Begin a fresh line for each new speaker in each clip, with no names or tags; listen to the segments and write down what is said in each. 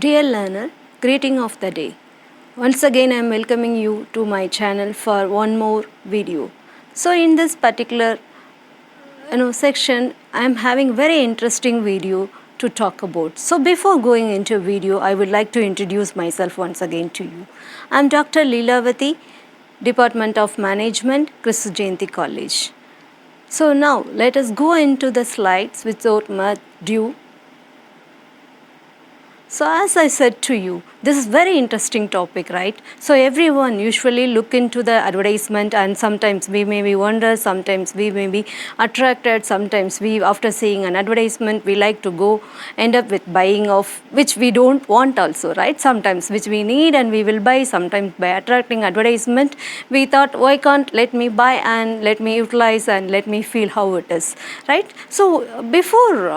Dear learner, greeting of the day. Once again I am welcoming you to my channel for one more video. So in this particular section I am having very interesting video to talk about. So before going into video I would like to introduce myself once again to you. I am Dr. Leelavati, Department of Management, Christu Jayanti College. So now let us go into the slides without much ado. So as I said to you, this is very interesting topic, right? So everyone usually look into the advertisement and sometimes we may be wonder, sometimes we may be attracted, sometimes we after seeing an advertisement we like to go end up with buying of which we don't want also, right? Sometimes which we need and we will buy, sometimes by attracting advertisement we thought why can't let me buy and let me utilize and let me feel how it is, right? So before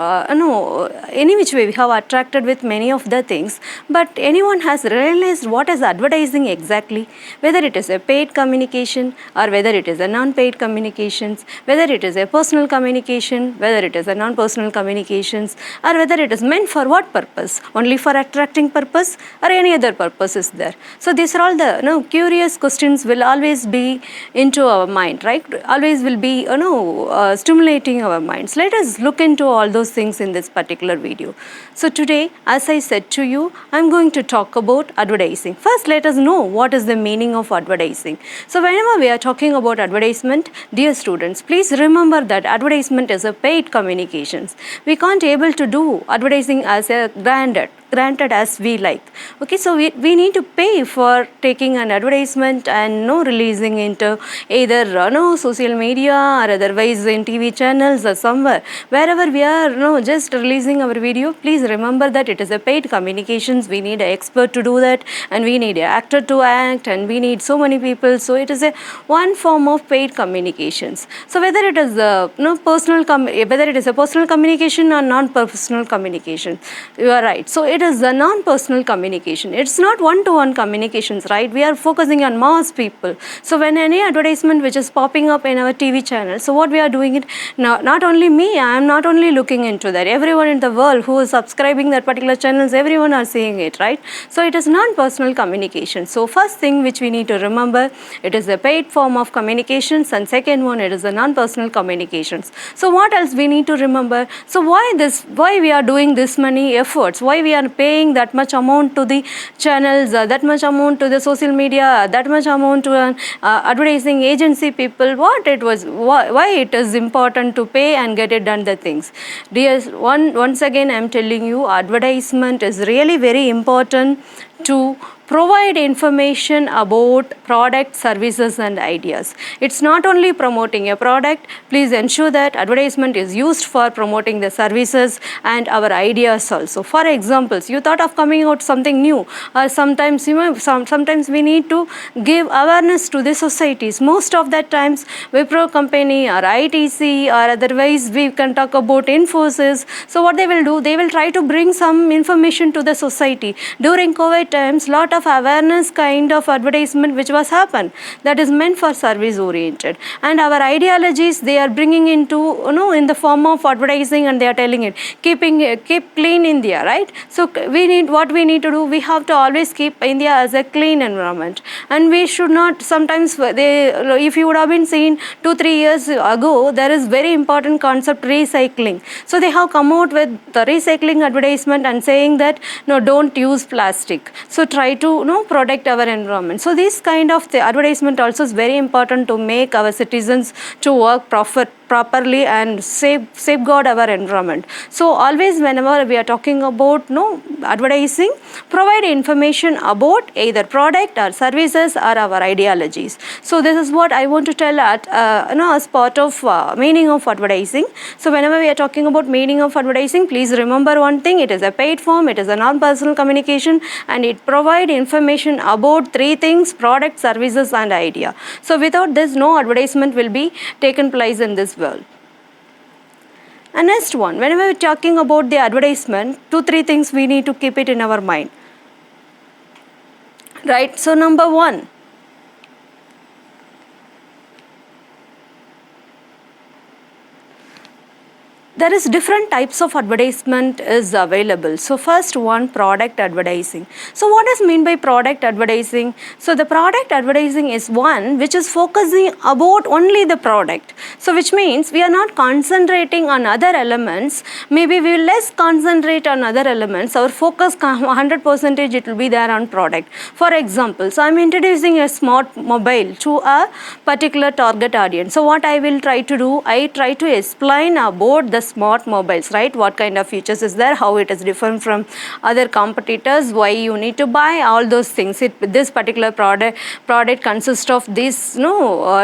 any which way we have attracted with many of the things, but anyone has realized what is advertising exactly, whether it is a paid communication or whether it is a non-paid communications, whether it is a personal communication, whether it is a non-personal communications, or whether it is meant for what purpose, only for attracting purpose or any other purpose is there. So these are all the curious questions will always be into our mind, right? Always will be stimulating our minds. Let us look into all those things in this particular video. So today, as I said to you, I'm going to talk about advertising. First, let us know what is the meaning of advertising. So whenever we are talking about advertisement, dear students, please remember that advertisement is a paid communications. We can't able to do advertising as a granted as we like. Okay, so we need to pay for taking an advertisement and releasing into either social media or otherwise in TV channels or somewhere. Wherever we are just releasing our video, please remember that it is a paid communications. We need an expert to do that and we need an actor to act and we need so many people. So it is a one form of paid communications. So whether it is a whether it is a personal communication or non-personal communication, you are right. So it is a non-personal communication. It's not one-to-one communications, right? We are focusing on mass people. So when any advertisement which is popping up in our TV channel, so what we are doing it now, not only me, I am not only looking into that. Everyone in the world who is subscribing that particular channels, everyone are seeing it, right? So it is non-personal communication. So first thing which we need to remember, it is a paid form of communications, and second one, it is a non-personal communications. So what else we need to remember? So why we are doing this many efforts? Why we are paying that much amount to the channels, that much amount to the social media, that much amount to advertising agency people? Why it is important to pay and get it done the things? Dear, once again I am telling you, advertisement is really very important to provide information about product, services and ideas. It's not only promoting a product. Please ensure that advertisement is used for promoting the services and our ideas also. For examples, you thought of coming out something new, or sometimes sometimes we need to give awareness to the societies. Most of that times Wipro company or ITC or otherwise we can talk about Infosys. So what they will do, they will try to bring some information to the society. During COVID times, lot of awareness kind of advertisement which was happened, that is meant for service oriented, and our ideologies they are bringing into in the form of advertising, and they are telling it keep clean India, right? So what we need to do, we have to always keep India as a clean environment, and we should not sometimes if you would have been seen 2-3 years ago, there is very important concept recycling. So they have come out with the recycling advertisement and saying that no, don't use plastic, so try to protect our environment. So this kind of the advertisement also is very important to make our citizens to work properly and safeguard our environment. So always whenever we are talking about advertising, provide information about either product or services or our ideologies. So this is what I want to tell as part of meaning of advertising. So whenever we are talking about meaning of advertising, please remember one thing: it is a paid form, it is a non-personal communication, and it provide information about 3 things: product, services and idea. So without this, no advertisement will be taken place in this world. And next one, whenever we're talking about the advertisement, 2-3 things we need to keep it in our mind, right? So number 1, there is different types of advertisement is available. So first one, product advertising. So what does mean by product advertising? So the product advertising is one which is focusing about only the product. So which means we are not concentrating on other elements. Maybe we will less concentrate on other elements. Our focus 100% it will be there on product. For example, so I'm introducing a smart mobile to a particular target audience. So what I will try to do, I try to explain about the smart mobiles, right? What kind of features is there, how it is different from other competitors, why you need to buy, all those things. This particular product consists of these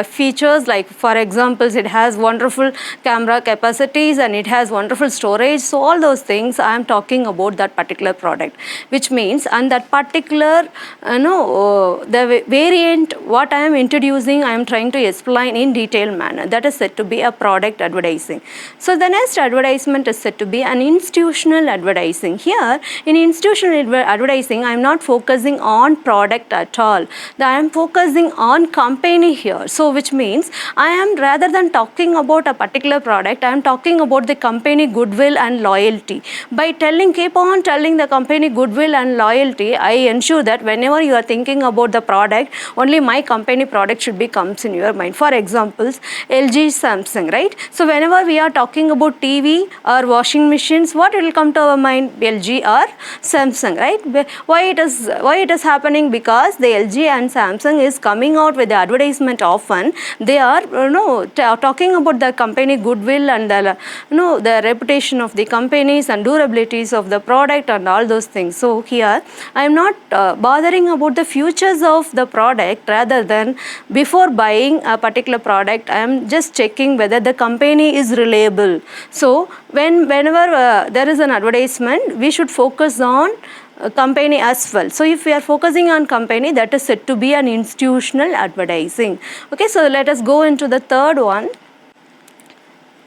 features, like for examples, it has wonderful camera capacities and it has wonderful storage. So all those things I am talking about that particular product, which means and that particular the variant what I am introducing, I am trying to explain in detailed manner. That is said to be a product advertising. So the next advertisement is said to be an institutional advertising. Here in institutional advertising, I am not focusing on product at all. I am focusing on company here. So which means I am, rather than talking about a particular product, I am talking about the company goodwill and loyalty. By keep on telling the company goodwill and loyalty, I ensure that whenever you are thinking about the product, only my company product should be comes in your mind. For examples, LG, Samsung, right? So whenever we are talking about TV or washing machines, what will come to our mind? LG or Samsung, right? Why it is happening? Because the LG and Samsung is coming out with the advertisement often. They are talking about the company goodwill and the reputation of the companies and durabilities of the product and all those things. So here I am not bothering about the futures of the product. Rather than before buying a particular product, I am just checking whether the company is reliable. So whenever there is an advertisement, we should focus on company as well. So if we are focusing on company, that is said to be an institutional advertising. Okay, so let us go into the third one,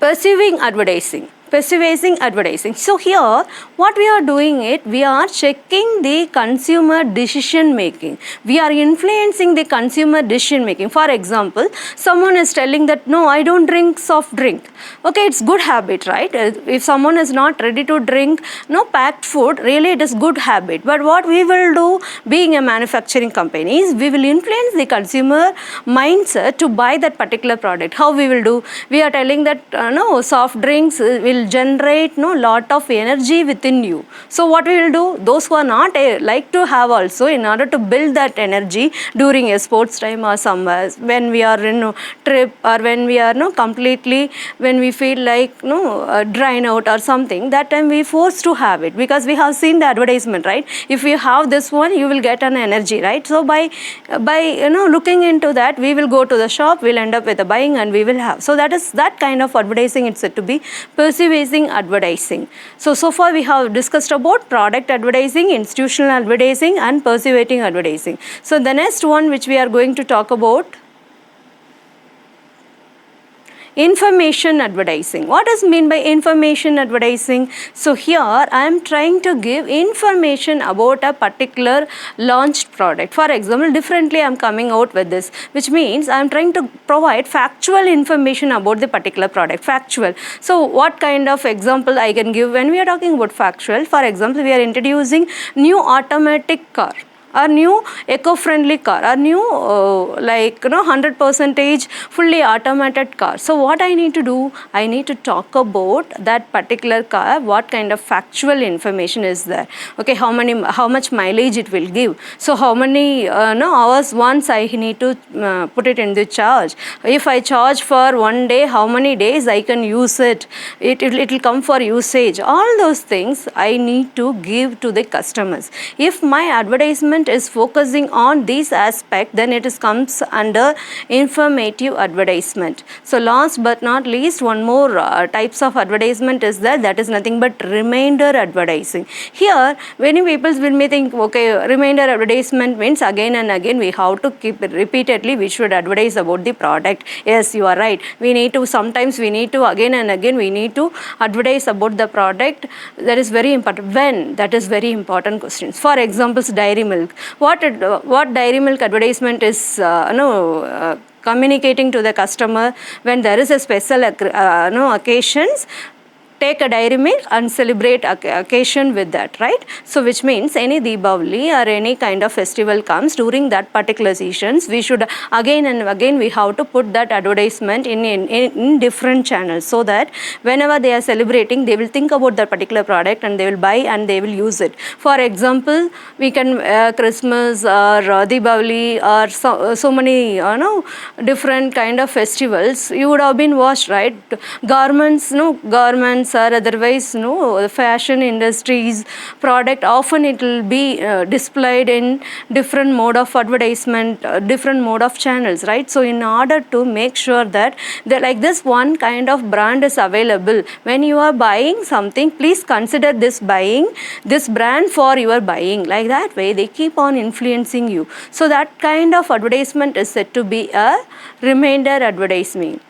perceiving advertising. Persuasive advertising. So here what we are doing we are checking the consumer decision making. We are influencing the consumer decision making. For example, someone is telling that no, I don't drink soft drink. Okay, it's good habit, right? If someone is not ready to drink packed food, really it is good habit. But what we will do, being a manufacturing company, is we will influence the consumer mindset to buy that particular product. How we will do? We are telling that soft drinks will generate lot of energy within you. So what we will do, those who are not like to have also, in order to build that energy during a sports time or somewhere, when we are in trip or when we are completely, when we feel like drain out or something, that time we forced to have it, because we have seen the advertisement, right? If you have this one, you will get an energy, right? So by looking into that, we will go to the shop, we'll end up with a buying and we will have. So that is that kind of advertising. It's said to be perceiving advertising. So far we have discussed about product advertising, institutional advertising and persuading advertising. So the next one which we are going to talk about, information advertising. What does mean by information advertising? So here I am trying to give information about a particular launched product. For example, differently I am coming out with this, which means I am trying to provide factual information about the particular product. Factual. So what kind of example I can give when we are talking about factual? For example, we are introducing new automatic car, a new eco-friendly car, a new 100% fully automated car. So what I need to do, I need to talk about that particular car, what kind of factual information is there. Okay, how much mileage it will give. So how many hours once I need to put it in the charge. If I charge for 1 day, how many days I can use it. It will come for usage. All those things I need to give to the customers. If my advertisement is focusing on this aspect, then it comes under informative advertisement. So last but not least, one more types of advertisement is there, that is nothing but reminder advertising. Here many people will think, okay, reminder advertisement means again and again we have to keep repeatedly we should advertise about the product. Yes, you are right. Sometimes we need to again and again we need to advertise about the product. That is very important. When? That is very important questions. For example, dairy milk. What dairy milk advertisement is communicating to the customer when there is a special occasions. take a dairy milk and celebrate occasion with that, right? So which means any Deepavali or any kind of festival comes during that particular seasons, we should again and again we have to put that advertisement in different channels, so that whenever they are celebrating, they will think about that particular product and they will buy and they will use it. For example, we can Christmas or Deepavali or so many different kind of festivals you would have been watched, right? Garments or otherwise fashion industries product, often it will be displayed in different mode of advertisement, different mode of channels, right? So in order to make sure that like this one kind of brand is available when you are buying something, please consider this brand for your buying. Like that way they keep on influencing you. So that kind of advertisement is said to be a remainder advertising.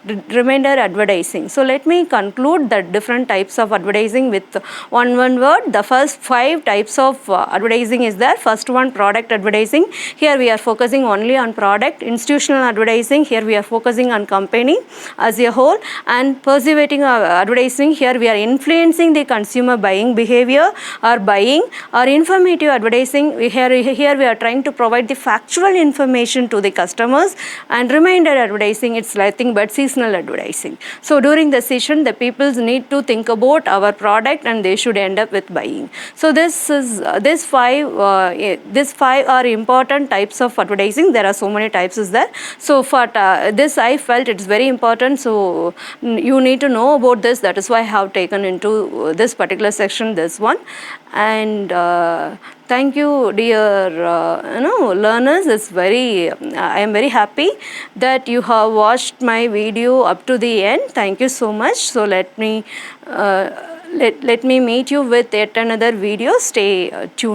So let me conclude the different types of advertising with one word. The first 5 types of advertising is there. First one, product advertising. Here we are focusing only on product. Institutional advertising, here we are focusing on company as a whole. And persuading advertising, here we are influencing the consumer buying behavior or buying. Or informative advertising, here we are trying to provide the factual information to the customers. And remainder advertising, it's nothing but seasonal advertising. So during the session, the people need to think about our product and they should end up with buying. So this five are important types of advertising. There are so many types is there. So for this I felt it's very important. So you need to know about this. That is why I have taken into this particular section this one. And thank you, dear learners. It's very I am very happy that you have watched my video up to the end. Thank you so much. So let me meet you with yet another video. Stay tuned.